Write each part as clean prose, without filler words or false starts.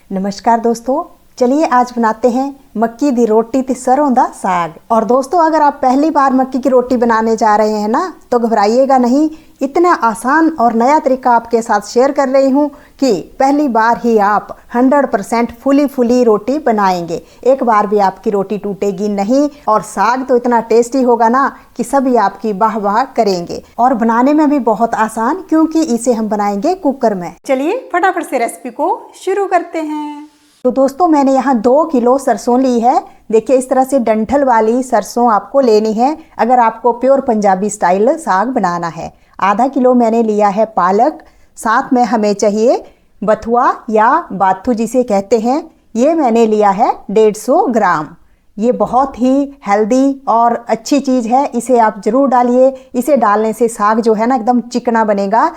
नमस्कार दोस्तों, चलिए आज बनाते हैं मक्की दी रोटी ते सरों दा साग। और दोस्तों, अगर आप पहली बार मक्की की रोटी बनाने जा रहे हैं ना, तो घबराइएगा नहीं। इतना आसान और नया तरीका आपके साथ शेयर कर रही हूँ कि पहली बार ही आप 100% फुली रोटी बनाएंगे। एक बार भी आपकी रोटी टूटेगी नहीं और साग तो इतना टेस्टी होगा ना कि सभी आपकी वाह वाह करेंगे। और बनाने में भी बहुत आसान, क्योंकि इसे हम बनाएंगे कुकर में। चलिए फटाफट से रेसिपी को शुरू करते हैं। तो दोस्तों, मैंने यहाँ 2 किलो सरसों ली है। देखिए, इस तरह से डंठल वाली सरसों आपको लेनी है अगर आपको प्योर पंजाबी स्टाइल साग बनाना है। आधा किलो मैंने लिया है पालक, साथ में हमें चाहिए बथुआ या बाथू जिसे कहते हैं, ये मैंने लिया है 150 ग्राम। ये बहुत ही हेल्दी और अच्छी चीज़ है, इसे आप ज़रूर डालिए। इसे डालने से साग जो है ना एकदम चिकना बनेगा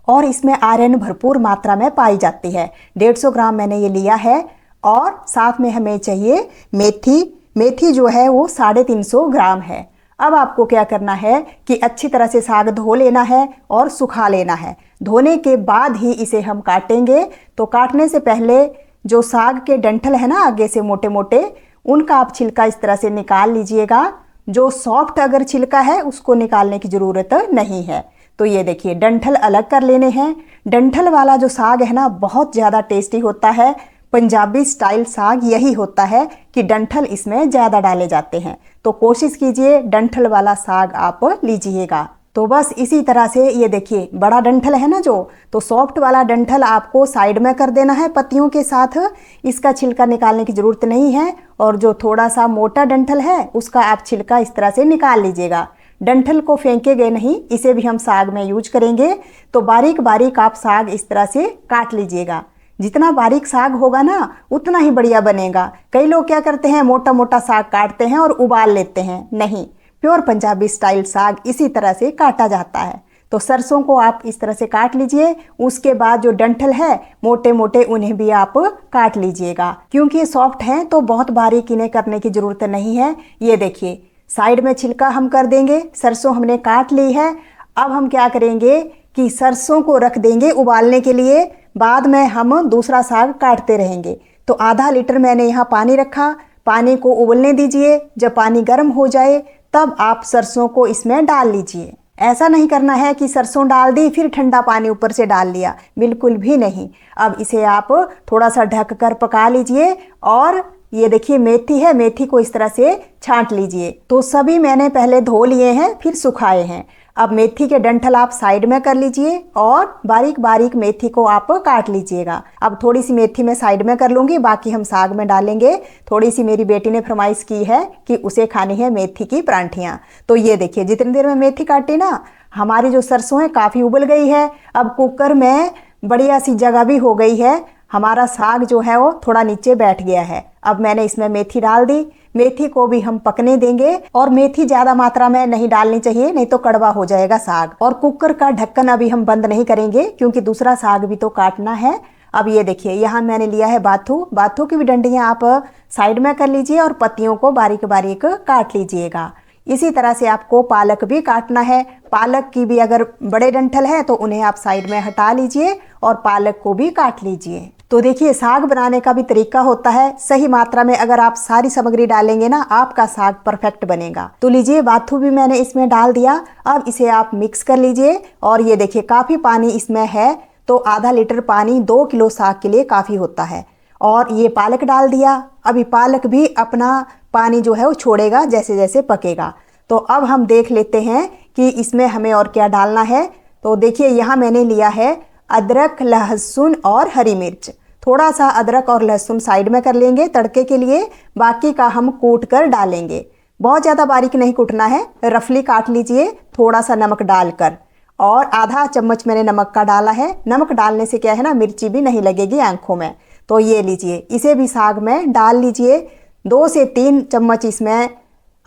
और इसमें आयरन भरपूर मात्रा में पाई जाती है। 150 ग्राम मैंने ये लिया है। और साथ में हमें चाहिए मेथी जो है वो 350 ग्राम है। अब आपको क्या करना है कि अच्छी तरह से साग धो लेना है और सुखा लेना है। धोने के बाद ही इसे हम काटेंगे। तो काटने से पहले जो साग के डंठल है ना आगे से मोटे मोटे, उनका आप छिलका इस तरह से निकाल लीजिएगा। जो सॉफ्ट अगर छिलका है उसको निकालने की ज़रूरत नहीं है। तो ये देखिए, डंठल अलग कर लेने हैं। डंठल वाला जो साग है ना बहुत ज़्यादा टेस्टी होता है। पंजाबी स्टाइल साग यही होता है कि डंठल इसमें ज़्यादा डाले जाते हैं। तो कोशिश कीजिए डंठल वाला साग आप लीजिएगा। तो बस इसी तरह से ये देखिए, बड़ा डंठल है ना जो, तो सॉफ्ट वाला डंठल आपको साइड में कर देना है पत्तियों के साथ। इसका छिलका निकालने की ज़रूरत नहीं है। और जो थोड़ा सा मोटा डंठल है उसका आप छिलका इस तरह से निकाल लीजिएगा। डंठल को फेंकेंगे नहीं, इसे भी हम साग में यूज करेंगे। तो बारीक बारीक आप साग इस तरह से काट लीजिएगा। जितना बारीक साग होगा ना उतना ही बढ़िया बनेगा। कई लोग क्या करते हैं, मोटा मोटा साग काटते हैं और उबाल लेते हैं। नहीं, प्योर पंजाबी स्टाइल साग इसी तरह से काटा जाता है। तो सरसों को आप इस तरह से काट लीजिए। उसके बाद जो डंठल है मोटे मोटे, उन्हें भी आप काट लीजिएगा। क्योंकि ये सॉफ्ट हैं तो बहुत बारीक इन्हें करने की ज़रूरत नहीं है। ये देखिए, साइड में छिलका हम कर देंगे। सरसों हमने काट ली है। अब हम क्या करेंगे कि सरसों को रख देंगे उबालने के लिए। बाद में हम दूसरा साग काटते रहेंगे। तो आधा लीटर मैंने यहाँ पानी रखा। पानी को उबलने दीजिए। जब पानी गर्म हो जाए तब आप सरसों को इसमें डाल लीजिए। ऐसा नहीं करना है कि सरसों डाल दी फिर ठंडा पानी ऊपर से डाल लिया, बिल्कुल भी नहीं। अब इसे आप थोड़ा सा ढक कर पका लीजिए। और ये देखिए, मेथी है, मेथी को इस तरह से छांट लीजिए। तो सभी मैंने पहले धो लिए हैं फिर सुखाए हैं। अब मेथी के डंठल आप साइड में कर लीजिए और बारीक बारीक मेथी को आप काट लीजिएगा। अब थोड़ी सी मेथी मैं साइड में कर लूँगी, बाकी हम साग में डालेंगे। थोड़ी सी मेरी बेटी ने फरमाइश की है कि उसे खानी है मेथी की परांठियाँ। तो ये देखिए, जितनी देर में मेथी काटी ना, हमारी जो सरसों है काफ़ी उबल गई है। अब कुकर में बढ़िया सी जगह भी हो गई है। हमारा साग जो है वो थोड़ा नीचे बैठ गया है। अब मैंने इसमें मेथी डाल दी। मेथी को भी हम पकने देंगे। और मेथी ज़्यादा मात्रा में नहीं डालनी चाहिए, नहीं तो कड़वा हो जाएगा साग। और कुकर का ढक्कन अभी हम बंद नहीं करेंगे, क्योंकि दूसरा साग भी तो काटना है। अब ये देखिए, यहाँ मैंने लिया है बाथू की भी डंडियाँ आप साइड में कर लीजिए और पत्तियों को बारीक बारीक काट लीजिएगा। इसी तरह से आपको पालक भी काटना है। पालक की भी अगर बड़े डंठल है तो उन्हें आप साइड में हटा लीजिए और पालक को भी काट लीजिए। तो देखिए, साग बनाने का भी तरीका होता है। सही मात्रा में अगर आप सारी सामग्री डालेंगे ना, आपका साग परफेक्ट बनेगा। तो लीजिए, बाथू भी मैंने इसमें डाल दिया। अब इसे आप मिक्स कर लीजिए। और ये देखिए, काफ़ी पानी इसमें है। तो आधा लीटर पानी 2 किलो साग के लिए काफ़ी होता है। और ये पालक डाल दिया। अभी पालक भी अपना पानी जो है वो छोड़ेगा जैसे जैसे पकेगा। तो अब हम देख लेते हैं कि इसमें हमें और क्या डालना है। तो देखिए, यहाँ मैंने लिया है अदरक, लहसुन और हरी मिर्च। थोड़ा सा अदरक और लहसुन साइड में कर लेंगे तड़के के लिए, बाकी का हम कूट कर डालेंगे। बहुत ज़्यादा बारीक नहीं कूटना है, रफली काट लीजिए थोड़ा सा नमक डालकर। और आधा चम्मच मैंने नमक का डाला है। नमक डालने से क्या है ना, मिर्ची भी नहीं लगेगी आंखों में। तो ये लीजिए, इसे भी साग में डाल लीजिए। 2 से 3 चम्मच इसमें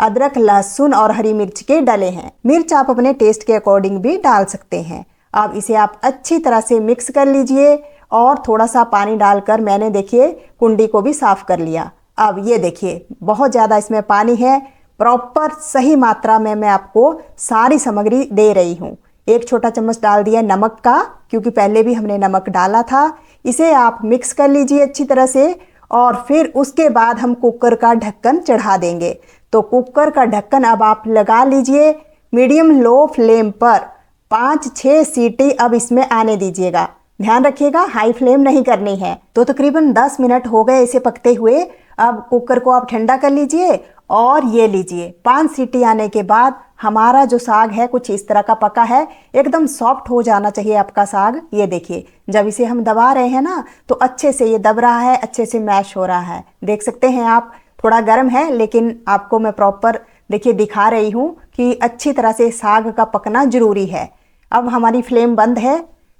अदरक, लहसुन और हरी मिर्च के डले हैं। मिर्च आप अपने टेस्ट के अकॉर्डिंग भी डाल सकते हैं। अब इसे आप अच्छी तरह से मिक्स कर लीजिए। और थोड़ा सा पानी डालकर मैंने देखिए कुंडी को भी साफ कर लिया। अब ये देखिए, बहुत ज़्यादा इसमें पानी है। प्रॉपर सही मात्रा में मैं आपको सारी सामग्री दे रही हूँ। 1 छोटा चम्मच डाल दिया नमक का, क्योंकि पहले भी हमने नमक डाला था। इसे आप मिक्स कर लीजिए अच्छी तरह से और फिर उसके बाद हम कुकर का ढक्कन चढ़ा देंगे। तो कुकर का ढक्कन अब आप लगा लीजिए मीडियम लो फ्लेम पर। 5-6 सीटी अब इसमें आने दीजिएगा। ध्यान रखिएगा हाई फ्लेम नहीं करनी है। तो तकरीबन 10 मिनट हो गए इसे पकते हुए। अब कुकर को आप ठंडा कर लीजिए और ये लीजिए 5 सीटी आने के बाद हमारा जो साग है कुछ इस तरह का पका है। एकदम सॉफ्ट हो जाना चाहिए आपका साग। ये देखिए जब इसे हम दबा रहे हैं ना तो अच्छे से ये दब रहा है, अच्छे से मैश हो रहा है। देख सकते हैं आप, थोड़ा गर्म है लेकिन आपको मैं प्रॉपर देखिए दिखा रही हूँ कि अच्छी तरह से साग का पकना जरूरी है। अब हमारी फ्लेम बंद है,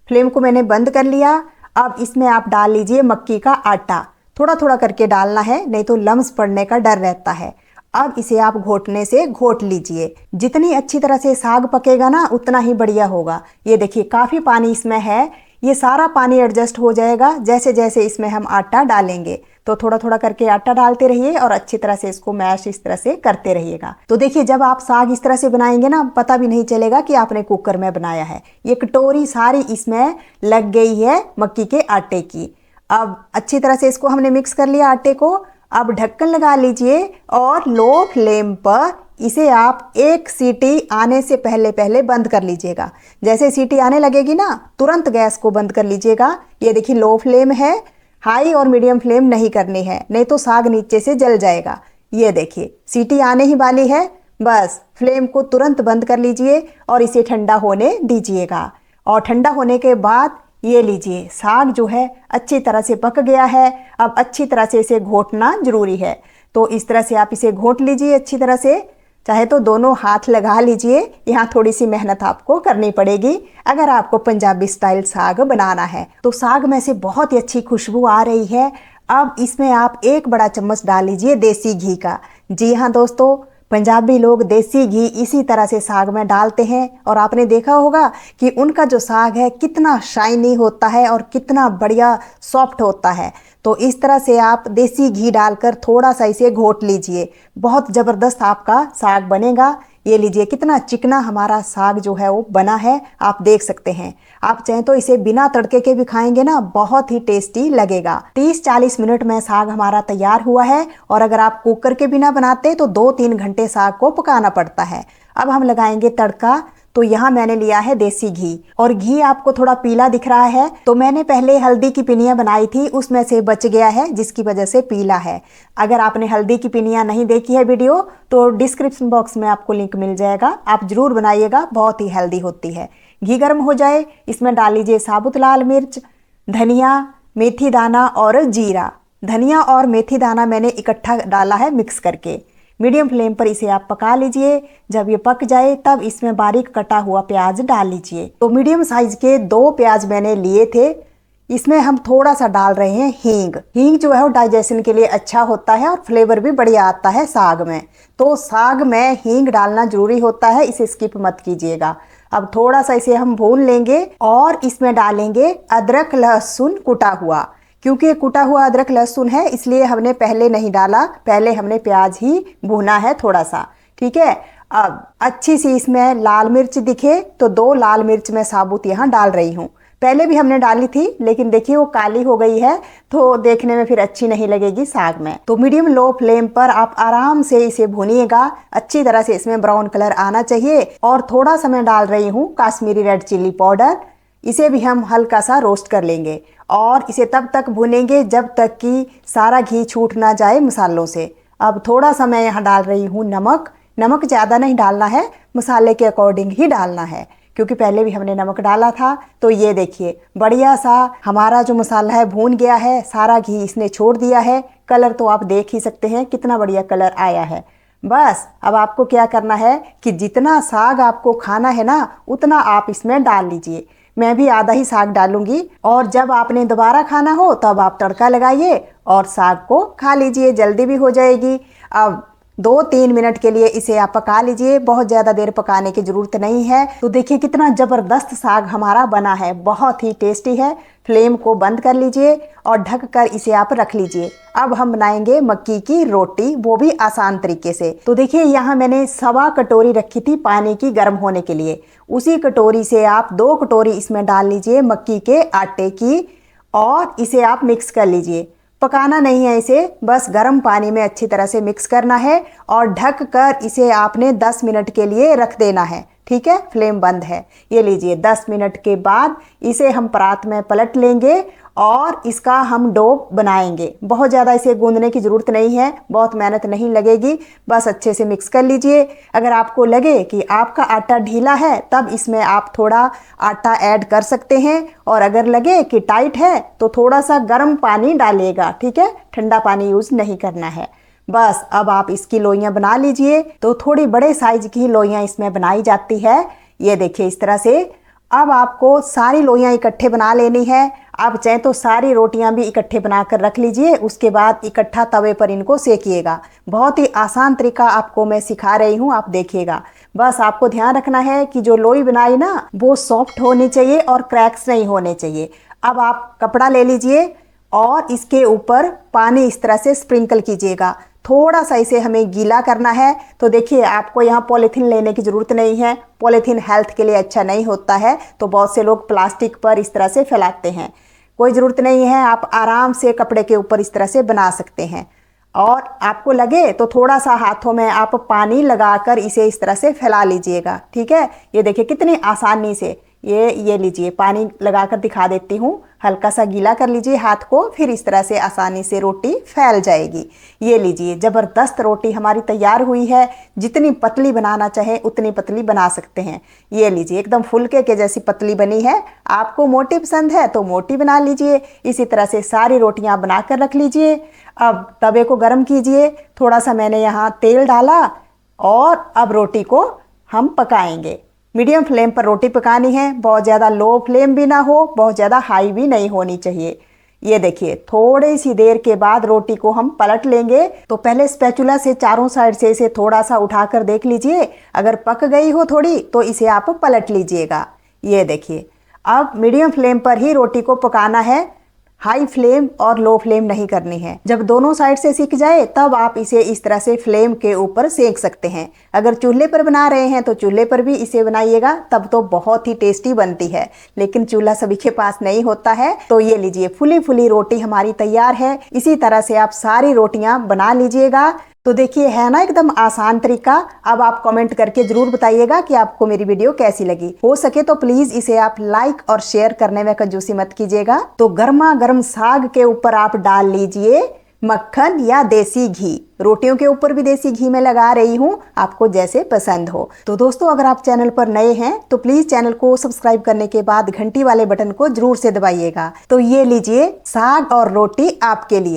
फ्लेम को मैंने बंद कर लिया। अब इसमें आप डाल लीजिए मक्की का आटा। थोड़ा थोड़ा करके डालना है, नहीं तो लम्स पड़ने का डर रहता है। अब इसे आप घोटने से घोट लीजिए। जितनी अच्छी तरह से साग पकेगा ना उतना ही बढ़िया होगा। ये देखिए काफ़ी पानी इसमें है, ये सारा पानी एडजस्ट हो जाएगा जैसे जैसे इसमें हम आटा डालेंगे। तो थोड़ा थोड़ा करके आटा डालते रहिए और अच्छी तरह से इसको मैश इस तरह से करते रहिएगा। तो देखिए जब आप साग इस तरह से बनाएंगे ना पता भी नहीं चलेगा कि आपने कुकर में बनाया है। ये कटोरी सारी इसमें लग गई है मक्की के आटे की। अब अच्छी तरह से इसको हमने मिक्स कर लिया आटे को। अब ढक्कन लगा लीजिए और लो फ्लेम पर इसे आप 1 सीटी आने से पहले पहले बंद कर लीजिएगा। जैसे सीटी आने लगेगी ना तुरंत गैस को बंद कर लीजिएगा। ये देखिए लो फ्लेम है, हाई और मीडियम फ्लेम नहीं करनी है, नहीं तो साग नीचे से जल जाएगा। ये देखिए सीटी आने ही वाली है, बस फ्लेम को तुरंत बंद कर लीजिए और इसे ठंडा होने दीजिएगा। और ठंडा होने के बाद ये लीजिए साग जो है अच्छी तरह से पक गया है। अब अच्छी तरह से इसे घोटना जरूरी है। तो इस तरह से आप इसे घोट लीजिए अच्छी तरह से, चाहे तो दोनों हाथ लगा लीजिए। यहाँ थोड़ी सी मेहनत आपको करनी पड़ेगी अगर आपको पंजाबी स्टाइल साग बनाना है। तो साग में से बहुत ही अच्छी खुशबू आ रही है। अब इसमें आप 1 बड़ा चम्मच डाल लीजिए देसी घी का। जी हाँ दोस्तों, पंजाबी लोग देसी घी इसी तरह से साग में डालते हैं और आपने देखा होगा कि उनका जो साग है कितना शाइनी होता है और कितना बढ़िया सॉफ्ट होता है। तो इस तरह से आप देसी घी डालकर थोड़ा सा इसे घोट लीजिए, बहुत ज़बरदस्त आपका साग बनेगा। ये लीजिए कितना चिकना हमारा साग जो है वो बना है, आप देख सकते हैं। आप चाहें तो इसे बिना तड़के के भी खाएंगे ना, बहुत ही टेस्टी लगेगा। 30-40 मिनट में साग हमारा तैयार हुआ है। और अगर आप कुकर के बिना बनाते तो 2-3 घंटे साग को पकाना पड़ता है। अब हम लगाएंगे तड़का। तो यहाँ मैंने लिया है देसी घी और घी आपको थोड़ा पीला दिख रहा है तो मैंने पहले हल्दी की पिनियाँ बनाई थी, उसमें से बच गया है जिसकी वजह से पीला है। अगर आपने हल्दी की पिनियाँ नहीं देखी है वीडियो तो डिस्क्रिप्शन बॉक्स में आपको लिंक मिल जाएगा, आप जरूर बनाइएगा, बहुत ही हेल्दी होती है। घी गर्म हो जाए, इसमें डाल लीजिए साबुत लाल मिर्च, धनिया, मेथी दाना और जीरा। धनिया और मेथी दाना मैंने इकट्ठा डाला है मिक्स करके। मीडियम फ्लेम पर इसे आप पका लीजिए। जब ये पक जाए तब इसमें बारीक कटा हुआ प्याज डाल लीजिए। तो मीडियम साइज के 2 प्याज मैंने लिए थे। इसमें हम थोड़ा सा डाल रहे हैं हींग। हींग जो है वो डाइजेशन के लिए अच्छा होता है और फ्लेवर भी बढ़िया आता है साग में। तो साग में हींग डालना जरूरी होता है, इसे स्किप मत कीजिएगा। अब थोड़ा सा इसे हम भून लेंगे और इसमें डालेंगे अदरक लहसुन कुटा हुआ। क्योंकि कुटा हुआ अदरक लहसुन है इसलिए हमने पहले नहीं डाला, पहले हमने प्याज ही भुना है थोड़ा सा, ठीक है। अब अच्छी सी इसमें लाल मिर्च दिखे तो 2 लाल मिर्च मैं साबुत यहाँ डाल रही हूँ। पहले भी हमने डाली थी लेकिन देखिए वो काली हो गई है तो देखने में फिर अच्छी नहीं लगेगी साग में। तो मीडियम लो फ्लेम पर आप आराम से इसे भूनिएगा, अच्छी तरह से इसमें ब्राउन कलर आना चाहिए। और थोड़ा सा मैं डाल रही हूँ काश्मीरी रेड चिल्ली पाउडर, इसे भी हम हल्का सा रोस्ट कर लेंगे और इसे तब तक भुनेंगे जब तक कि सारा घी छूट ना जाए मसालों से। अब थोड़ा सा मैं यहाँ डाल रही हूँ नमक। नमक ज़्यादा नहीं डालना है, मसाले के अकॉर्डिंग ही डालना है क्योंकि पहले भी हमने नमक डाला था। तो ये देखिए बढ़िया सा हमारा जो मसाला है भून गया है, सारा घी इसने छोड़ दिया है। कलर तो आप देख ही सकते हैं कितना बढ़िया कलर आया है। बस अब आपको क्या करना है कि जितना साग आपको खाना है ना उतना आप इसमें डाल लीजिए। मैं भी आधा ही साग डालूंगी और जब आपने दोबारा खाना हो तब आप तड़का लगाइए और साग को खा लीजिए, जल्दी भी हो जाएगी। अब 2-3 मिनट के लिए इसे आप पका लीजिए, बहुत ज़्यादा देर पकाने की ज़रूरत नहीं है। तो देखिए कितना ज़बरदस्त साग हमारा बना है, बहुत ही टेस्टी है। फ्लेम को बंद कर लीजिए और ढक कर इसे आप रख लीजिए। अब हम बनाएंगे मक्की की रोटी, वो भी आसान तरीके से। तो देखिए यहाँ मैंने 1.25 कटोरी रखी थी पानी की गर्म होने के लिए। उसी कटोरी से आप 2 कटोरी इसमें डाल लीजिए मक्की के आटे की और इसे आप मिक्स कर लीजिए। पकाना नहीं है इसे, बस गर्म पानी में अच्छी तरह से मिक्स करना है और ढक कर इसे आपने 10 मिनट के लिए रख देना है। ठीक है, फ्लेम बंद है। ये लीजिए 10 मिनट के बाद इसे हम परात में पलट लेंगे और इसका हम डो बनाएंगे। बहुत ज़्यादा इसे गूंदने की ज़रूरत नहीं है, बहुत मेहनत नहीं लगेगी, बस अच्छे से मिक्स कर लीजिए। अगर आपको लगे कि आपका आटा ढीला है तब इसमें आप थोड़ा आटा ऐड कर सकते हैं, और अगर लगे कि टाइट है तो थोड़ा सा गर्म पानी डालिएगा। ठीक है, ठंडा पानी यूज़ नहीं करना है। बस अब आप इसकी लोइयां बना लीजिए। तो थोड़ी बड़े साइज की लोइयां इसमें बनाई जाती है। ये देखिए इस तरह से। अब आपको सारी लोइयां इकट्ठे बना लेनी है। आप चाहे तो सारी रोटियां भी इकट्ठे बनाकर रख लीजिए, उसके बाद इकट्ठा तवे पर इनको सेकिएगा। बहुत ही आसान तरीका आपको मैं सिखा रही हूँ, आप देखिएगा। बस आपको ध्यान रखना है कि जो लोई बनाई ना वो सॉफ्ट होनी चाहिए और क्रैक्स नहीं होने चाहिए। अब आप कपड़ा ले लीजिए और इसके ऊपर पानी इस तरह से स्प्रिंकल कीजिएगा। थोड़ा सा इसे हमें गीला करना है। तो देखिए आपको यहाँ पॉलीथीन लेने की ज़रूरत नहीं है, पॉलीथीन हेल्थ के लिए अच्छा नहीं होता है, तो बहुत से लोग प्लास्टिक पर इस तरह से फैलाते हैं। कोई ज़रूरत नहीं है, आप आराम से कपड़े के ऊपर इस तरह से बना सकते हैं। और आपको लगे तो थोड़ा सा हाथों में आप पानी लगाकर इसे इस तरह से फैला लीजिएगा। ठीक है, ये देखिए कितनी आसानी से ये लीजिए, पानी लगाकर दिखा देती हूँ। हल्का सा गीला कर लीजिए हाथ को, फिर इस तरह से आसानी से रोटी फैल जाएगी। ये लीजिए ज़बरदस्त रोटी हमारी तैयार हुई है। जितनी पतली बनाना चाहे उतनी पतली बना सकते हैं। ये लीजिए एकदम फुलके के जैसी पतली बनी है। आपको मोटी पसंद है तो मोटी बना लीजिए। इसी तरह से सारी रोटियां बनाकर रख लीजिए। अब तवे को गर्म कीजिए, थोड़ा सा मैंने यहाँ तेल डाला और अब रोटी को हम पकाएंगे। मीडियम फ्लेम पर रोटी पकानी है, बहुत ज़्यादा लो फ्लेम भी ना हो, बहुत ज़्यादा हाई भी नहीं होनी चाहिए। ये देखिए थोड़ी सी देर के बाद रोटी को हम पलट लेंगे। तो पहले स्पैचुला से चारों साइड से इसे थोड़ा सा उठाकर देख लीजिए, अगर पक गई हो थोड़ी तो इसे आप पलट लीजिएगा। ये देखिए अब मीडियम फ्लेम पर ही रोटी को पकाना है, हाई फ्लेम और लो फ्लेम नहीं करनी है। जब दोनों साइड से सिक जाए तब आप इसे इस तरह से फ्लेम के ऊपर सेक सकते हैं। अगर चूल्हे पर बना रहे हैं तो चूल्हे पर भी इसे बनाइएगा, तब तो बहुत ही टेस्टी बनती है। लेकिन चूल्हा सभी के पास नहीं होता है। तो ये लीजिए फुली फुली रोटी हमारी तैयार है। इसी तरह से आप सारी रोटियां बना लीजिएगा। तो देखिए है ना एकदम आसान तरीका। अब आप कमेंट करके जरूर बताइएगा कि आपको मेरी वीडियो कैसी लगी। हो सके तो प्लीज इसे आप लाइक और शेयर करने में कंजूसी मत कीजिएगा। तो गर्मा गर्म साग के ऊपर आप डाल लीजिए मक्खन या देसी घी। रोटियों के ऊपर भी देसी घी में लगा रही हूँ, आपको जैसे पसंद हो। तो दोस्तों अगर आप चैनल पर नए हैं तो प्लीज चैनल को सब्सक्राइब करने के बाद घंटी वाले बटन को जरूर से दबाइएगा। तो ये लीजिए साग और रोटी आपके लिए।